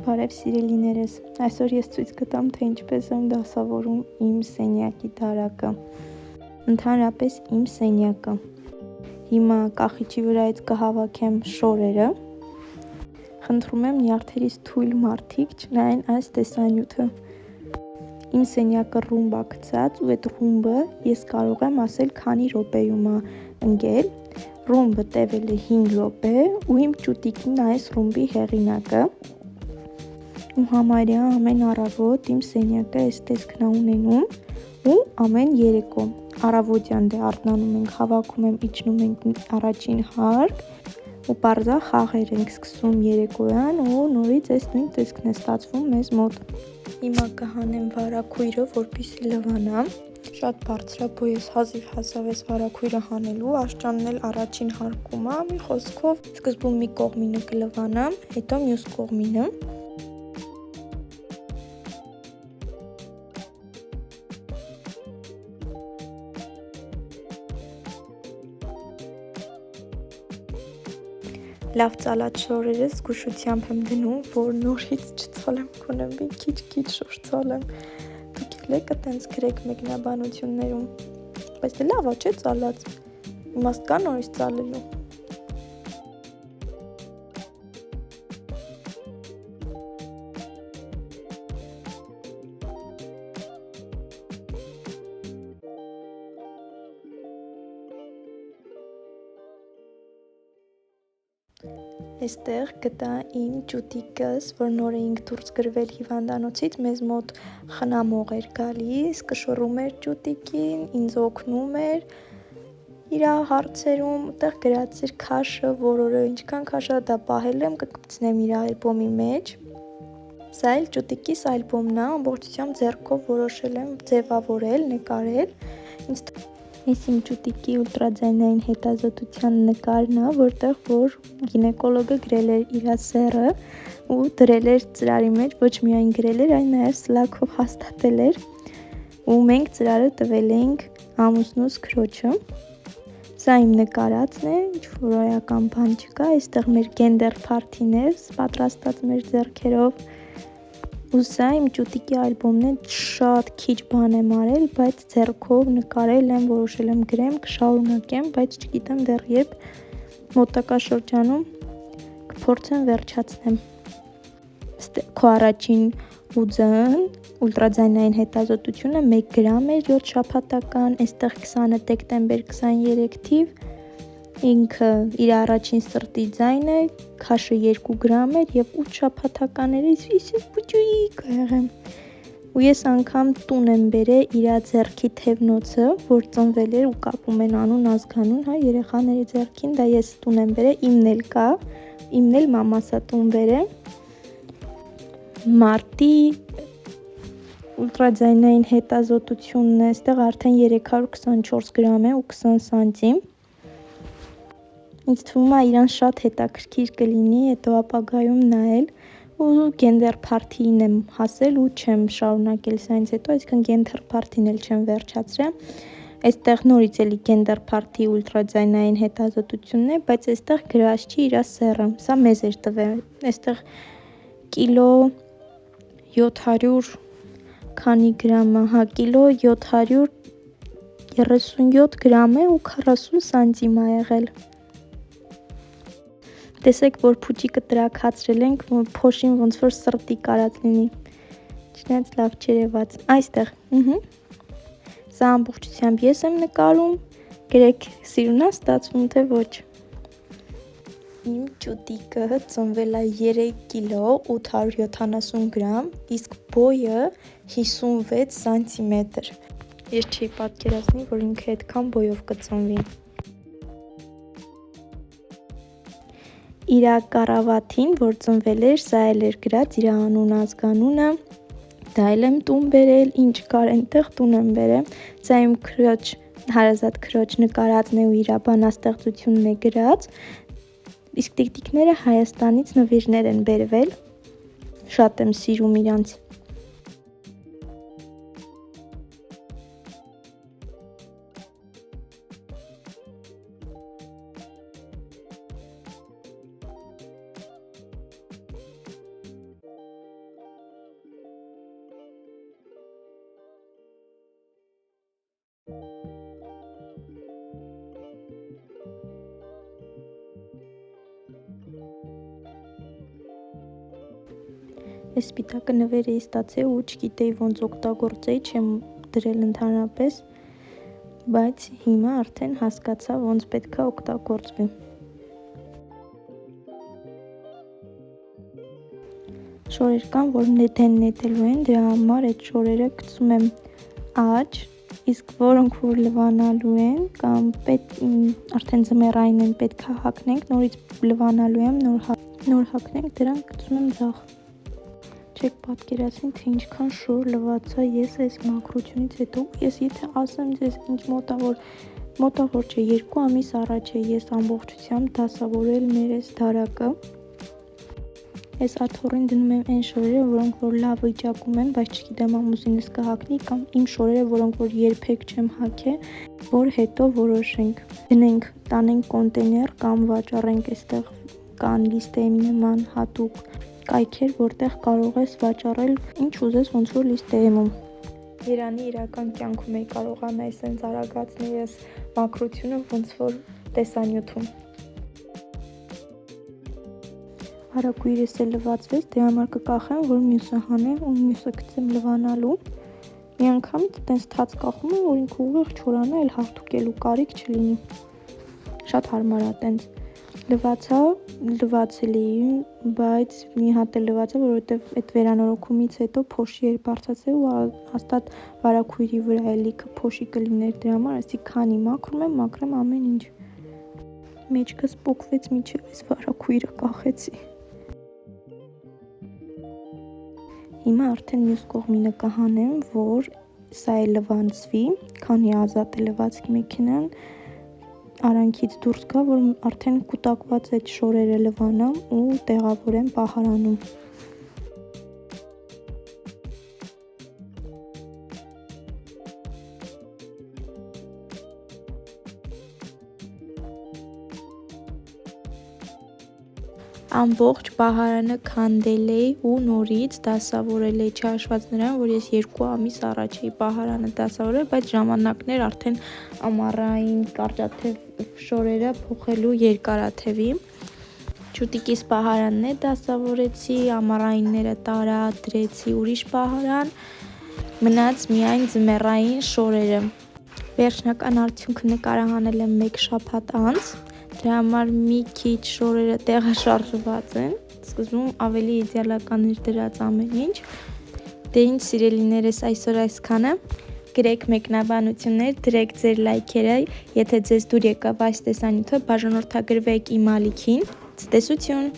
Բարև սիրելիներս, այսօր ես ցույց կտամ, թե ինչպես եմ դասավորում իմ սենյակի դարակը, ընդհանրապես իմ սենյակը։ Հիմա կախիչի վրայից կհավաքեմ շորերը, խնդրում եմ նյարդերից թույլ մարդիկ չնայեն այս տեսանյութը։ Իմ սենյակը ռումբ է գցած ու այդ ռումբը ես կարող եմ ասել քանի րոպեում է ընկել։ Ռումբը տևել է 5 րոպե ու իմ ճուտիկն է այս ռումբի հեղինակը։ Ու համարյա ամեն առավոտ իմ սենյակը այս տեսքն է ունենում ու ամեն երեկո առավոտյան արթնանում ենք, հավաքում եմ, իջնում ենք առաջին հարկ ու պարզա խաղեր ենք սկսում երեկոյան ու նորից այս նույն տեսքն է ստացվում մեզ մոտ։ Հիմա կհանեմ վարագույրը, որպեսզի լվանամ։ Շատ բարձր է, բո ես հազիվ հասավ այս վարագույրը հանելու, աշճանն էլ առաջին հարկում է, մի խոսքով սկզբում մի կողմինը կլվանամ, հետո մյուս կողմինը։ Լավ ծալած շորերս զգուշությամբ եմ դնում, որ նորից չծալեմ, գոնե մի քիչ շոր ծալեմ։ Դուք էլ եք այտենց գրեք մեկնաբանություններում, բայց դե լավ է, չէ՞ ծալած, իմաստ կա նորից ծալելու։ Այստեղ գտա իմ ճուտիկս, որ նոր էինք դուրս գրվել հիվանդանոցից, մեզ մոտ խնամող էր գալիս, կշռում էր ճուտիկին, ինձ օգնում էր իր հարցերում, այդտեղ գրած էր քաշը, որորը ինչքան քաշ է, դա պահել եմ, կգցնեմ իր ալբոմի մեջ։ Սա էլ ճուտիկիս ալբոմն է, ամբողջությամբ ձեռքով որոշել եմ ձևավորել, նկարել։ Այս իմ ճուտիկի ուլտրաձայնային հետազոտության նկարն է, որտեղ որ գինեկոլոգը գրել էր իր սեռը ու դրել էր ծրարի մեջ, ոչ միայն գրել էր, այլ նաև սլաքով հաստատել էր ու մենք ծրարը տվել էինք ամուսնուս քրոջը։ Սա իմ նկարածն է, ինչ-որ ռոյական բան չկա, այստեղ մեր գենդեր փարթին է պատրաստած մեր ձեռքերով։ Ու սա իմ ճուտիկի ալբոմն է, շատ քիչ բան եմ արել, բայց ձեռքով նկարել եմ, որոշել եմ գրեմ, կշարունակեմ, բայց չգիտեմ դեռ երբ, մոտակա շրջանում կփորձեմ վերջացնեմ։ Քո առաջին ուձն ուլտրաձայնային հետազոտությունը 1 գրամ էր 7 շաբաթական, այստեղ 20 դեկտեմբեր 23 թիվ, ինքը իր առաջին սրտի ձայնը, քաշը 2 գրամ էր եւ 8 շաբաթականներից բուջույկ եղեմ։ Ու ես անգամ տուն եմ բերել իր ձեռքի թևնոցը, որ ծնվել էր ու կապում են անուն ազգանուն, հա, երեխաների ձեռքին, դա ես տուն եմ բերել, իմն էլ կա, իմն էլ մամասա տուն բերել։ Մարտի ուլտրաձայնային հետազոտությունն է, այստեղ արդեն 324 գրամ է ու 20 սանտիմ։ Ինձ թվում է իրան շատ հետաքրքիր կլինի հետո ապագայում նայել ու գենդեր փարթիին եմ հասել ու չեմ շարունակել սրանից հետո, այսինքն գենդեր փարթին էլ չեմ վերջացրել։ Այստեղ նորից էլի գենդեր փարթի ուլտրաձայնային հետազոտությունն է, բայց այստեղ գրած չի իր սեռը։ Սա մեզ էր տվել։ Այստեղ կիլո 700 քանի գրամ է, հա, կիլո 737 գրամ է ու 40 սանտիմ է եղել։ Տեսեք, որ փուչիկը տրաքացրել ենք, փոշին ոնց որ սրտի կարած լինի։ Չնայած լավ չերևաց։ Այստեղ, Սա ամբողջությամբ ես եմ նկարում, գրեք սիրուն է ստացվում, թե ոչ։ Իմ ճուտիկը ծնվել է 3 կիլո 870 գրամ, իսկ բոյը 56 սանտիմետր։ Ես չի պատկերացնի, որ ինքը այդքան բոյով կծնվի։ Իր կառավաթին, որ ծնվել էր, սա էլ էր գրած իր անուն ազգանունը, դա էլ եմ տուն բերել, ինչ կար այնտեղ տուն եմ բերել, սա իմ քրոջ, հարազատ քրոջ նկարածն է ու իր բանաստեղծությունն է գրած, իսկ տիկտիկները Հայաստանից նվիրներ են բերվել, շատ եմ սիրում իրանց։ այս սպիտակը նվեր էի ստացել ու չգիտեի ոնց օգտագործեի, չեմ դրել ընդհանրապես, բայց հիմա արդեն հասկացա ոնց պետք է օգտագործվի։ Շորեր կան, որ նետելու են, դրա համար այդ շորերը գցում եմ աջ, իսկ որոնք որ լվանալու են կամ արդեն ձմեռային են, պետք է հագնենք, նորից լվանալու եմ, նոր հագնենք, դրանք գցում եմ ձախ։ Չեք պատկերացնի, թե ինչքան շոր լվացա ես այս մաքրությունից հետո, ես եթե ասեմ ձեզ ինչ մոտավոր չէ, 2 ամիս առաջ է ես ամբողջությամբ դասավորել մեր այս դարակը։ Ես աթոռին դնում եմ այն շորերը, որոնք որ լավ վիճակում են, բայց չգիտեմ ամուսինս կհագնի կամ իմ շորերը, որոնք որ երբեք չեմ հագել, որ հետո որոշենք, դնենք, տանենք կոնտեյներ կամ վաճառենք, այստեղ կան լիստեի նման հատուկ կայքեր, որտեղ կարող ես վաճառել ինչ ուզես, ոնց որ լիստեում։ Երանի իրական կյանքում էի կարողանա այսպես արագացնել ես մաքրությունը, ոնց որ տեսանյութում։ Հարակույրս էլ լվացվեց, դրա համար կկախեմ, որ մյուսը հանեմ ու մյուսը գցեմ լվանալու։ Մի անգամ տենց թաց կախում եմ, որ ինքը ուղիղ չորանա, էլ հաղթուկելու կարիք չլինի։ Շատ հարմար է տենց։ Լվացել էի, բայց մի հատ էլ լվացա, որովհետև այդ վերանորոգումից հետո փոշի էր բարձրացել ու հաստատ վարակույրի վրա է լիքը փոշի կլիներ, դրա համար ասի քանի մաքրում ամեն ինչ։ Մեջքս պոկվեց, մինչև այս վարակույրը կախեցի։ Հիմա արդեն մյուս կողմինը կհանեմ, որ սա է լվանցվի, քանի ազատ է լվացքի մեքենան, արանքից դուրս գա, որ արդեն կուտակված այդ շորերը լվանամ ու տեղավորեմ պահարանում։ Ամբողջ պահարանը քանդել էի ու նորից դասավորել էի, չհաշված նրան, որ ես 2 ամիս առաջ էի պահարանը դասավորել, բայց ժամանակներ արդեն ամառային կարճաթև շորերը փոխելու երկարաթևի։ Չուտիկիս պահարանն է դասավորեցի, ամառայինները տարա, դրեցի ուրիշ պահարան, մնաց միայն ձմեռային շորերը։ Վերջնական արդյունքը նկարահանել եմ 1 շաբաթ անց, դրա համար մի քիչ շորերը տեղաշարժված են, սկզբում ավելի իդեալական էր դրած ամեն ինչ։ Դե ինչ սիրելիներս, այսօր այսքանը, գրեք մեկնաբանություններ, դրեք ձեր լայքերը, եթե ձեզ դուր եկավ այս տեսանյութը, բաժանորդագրվեք իմ ալիքին, ցտեսություն։